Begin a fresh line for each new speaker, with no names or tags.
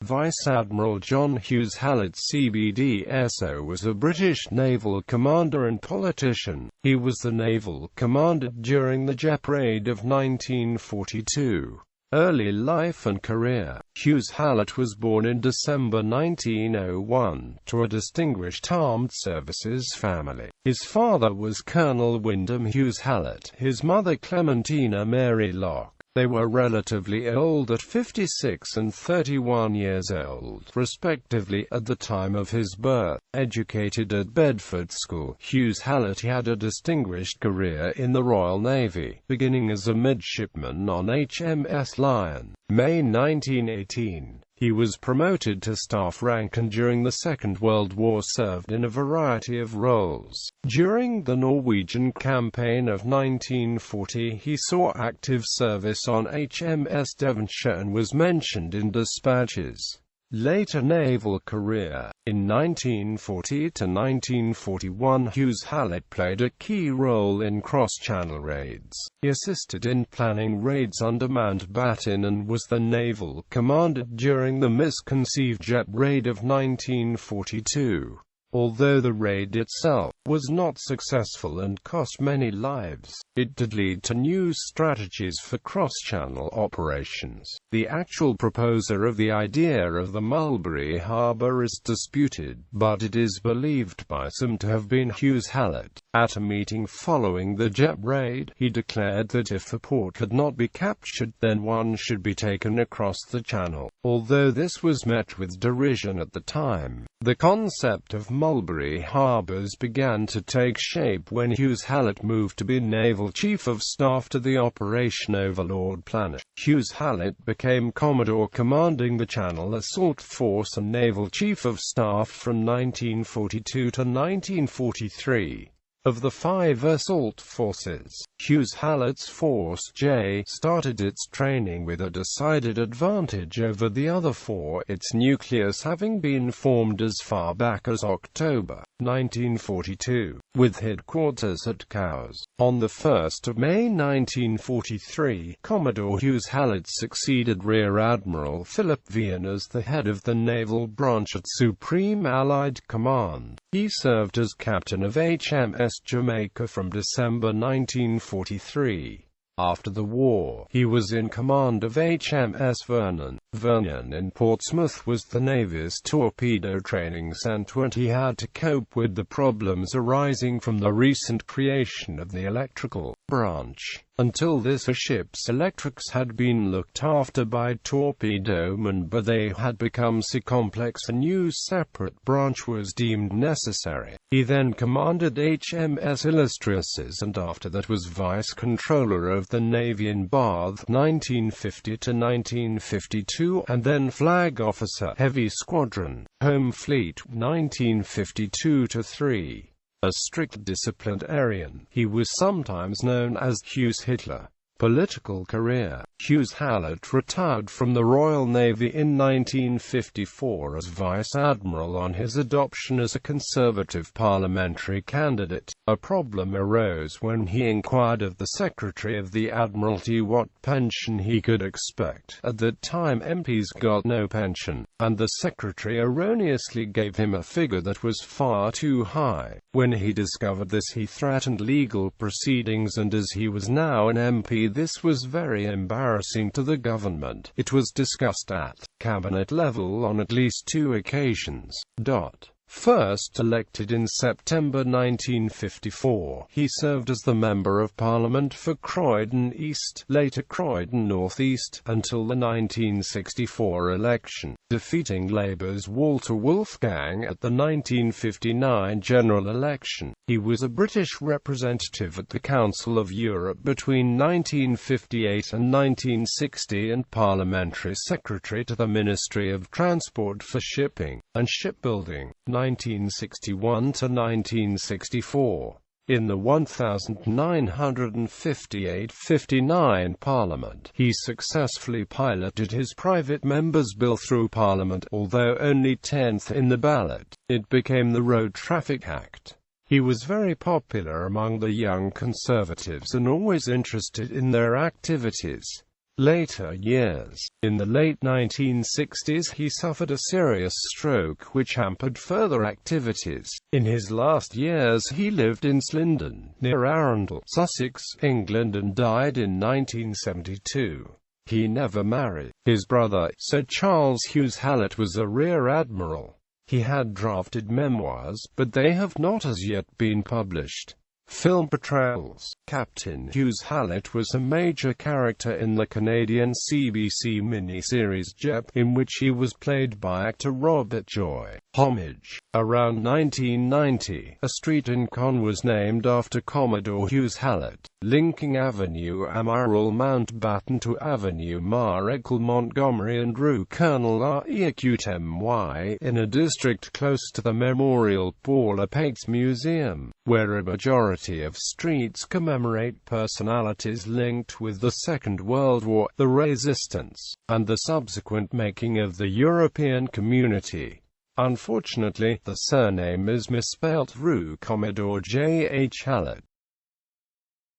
Vice-Admiral John Hughes-Hallett CBD SO was a British naval commander and politician. He was the naval commander during the Dieppe Raid of 1942. Early life and career. Hughes-Hallett was born in December 1901, to a distinguished armed services family. His father was Colonel Wyndham Hughes-Hallett, his mother Clementina Mary Locke. They were relatively old at 56 and 31 years old, respectively, at the time of his birth. Educated at Bedford School, Hughes-Hallett had a distinguished career in the Royal Navy, beginning as a midshipman on HMS Lion. May 1918. He was promoted to staff rank and during the Second World War served in a variety of roles. During the Norwegian campaign of 1940 he saw active service on HMS Devonshire and was mentioned in dispatches. Later naval career. In 1940 to 1941 Hughes-Hallett played a key role in cross-channel raids. He assisted in planning raids under Mountbatten and was the naval commander during the misconceived Dieppe Raid of 1942. Although the raid itself was not successful and cost many lives, it did lead to new strategies for cross-channel operations. The actual proposer of the idea of the Mulberry Harbour is disputed, but it is believed by some to have been Hughes-Hallett. At a meeting following the Dieppe Raid, he declared that if the port could not be captured, then one should be taken across the channel. Although this was met with derision at the time, the concept of Mulberry Harbours began to take shape when Hughes-Hallett moved to be Naval Chief of Staff to the Operation Overlord Planet. Hughes-Hallett became Commodore commanding the Channel Assault Force and Naval Chief of Staff from 1942 to 1943. Of the 5 assault forces, Hughes-Hallett's Force J started its training with a decided advantage over the other 4, its nucleus having been formed as far back as October 1942, with headquarters at Cowes. On the 1st of May 1943, Commodore Hughes-Hallett succeeded Rear Admiral Philip Vian as the head of the naval branch at Supreme Allied Command. He served as captain of HMS Jamaica from December 1943. After the war, he was in command of HMS Vernon. Vernon in Portsmouth was the Navy's torpedo training centre, and he had to cope with the problems arising from the recent creation of the electrical branch. Until this, a ship's electrics had been looked after by torpedomen, but they had become so complex a new separate branch was deemed necessary. He then commanded HMS Illustrious and after that was Vice-Controller of the Navy in Bath 1950 to 1952, and then Flag Officer, Heavy Squadron, Home Fleet 1952 to 3. A strict disciplinarian, he was sometimes known as Hughes Hitler. Political career. Hughes-Hallett retired from the Royal Navy in 1954 as Vice-Admiral on his adoption as a Conservative parliamentary candidate. A problem arose when he inquired of the Secretary of the Admiralty what pension he could expect. At that time MPs got no pension, and the Secretary erroneously gave him a figure that was far too high. When he discovered this, he threatened legal proceedings, and as he was now an MP, this was very embarrassing to the government. It was discussed at cabinet level on at least 2 occasions. First elected in September 1954, he served as the Member of Parliament for Croydon East, later Croydon North East, until the 1964 election, defeating Labour's Walter Wolfgang at the 1959 general election. He was a British representative at the Council of Europe between 1958 and 1960 and Parliamentary Secretary to the Ministry of Transport for Shipping and Shipbuilding, 1961 to 1964. In the 1958-59 Parliament, he successfully piloted his private member's bill through Parliament, although only 10th in the ballot. It became the Road Traffic Act. He was very popular among the young Conservatives and always interested in their activities. later years. In the late 1960s he suffered a serious stroke which hampered further activities. In his last years he lived in Slindon, near Arundel, Sussex, England, and died in 1972. He never married. His brother, Sir Charles Hughes-Hallett, was a Rear Admiral. He had drafted memoirs, but they have not as yet been published. Film portrayals. Captain Hughes-Hallett was a major character in the Canadian CBC miniseries Dieppe, in which he was played by actor Robert Joy. Homage. Around 1990, a street in Caen was named after Commodore Hughes-Hallett, linking Avenue Amiral Mountbatten to Avenue Maréchal Montgomery and Rue Colonel Requiem in a district close to the Memorial Pour la Paix Museum, where a majority of streets commemorate personalities linked with the Second World War, the Resistance, and the subsequent making of the European Community. Unfortunately, the surname is misspelt Rue Commodore J.H. Hallett.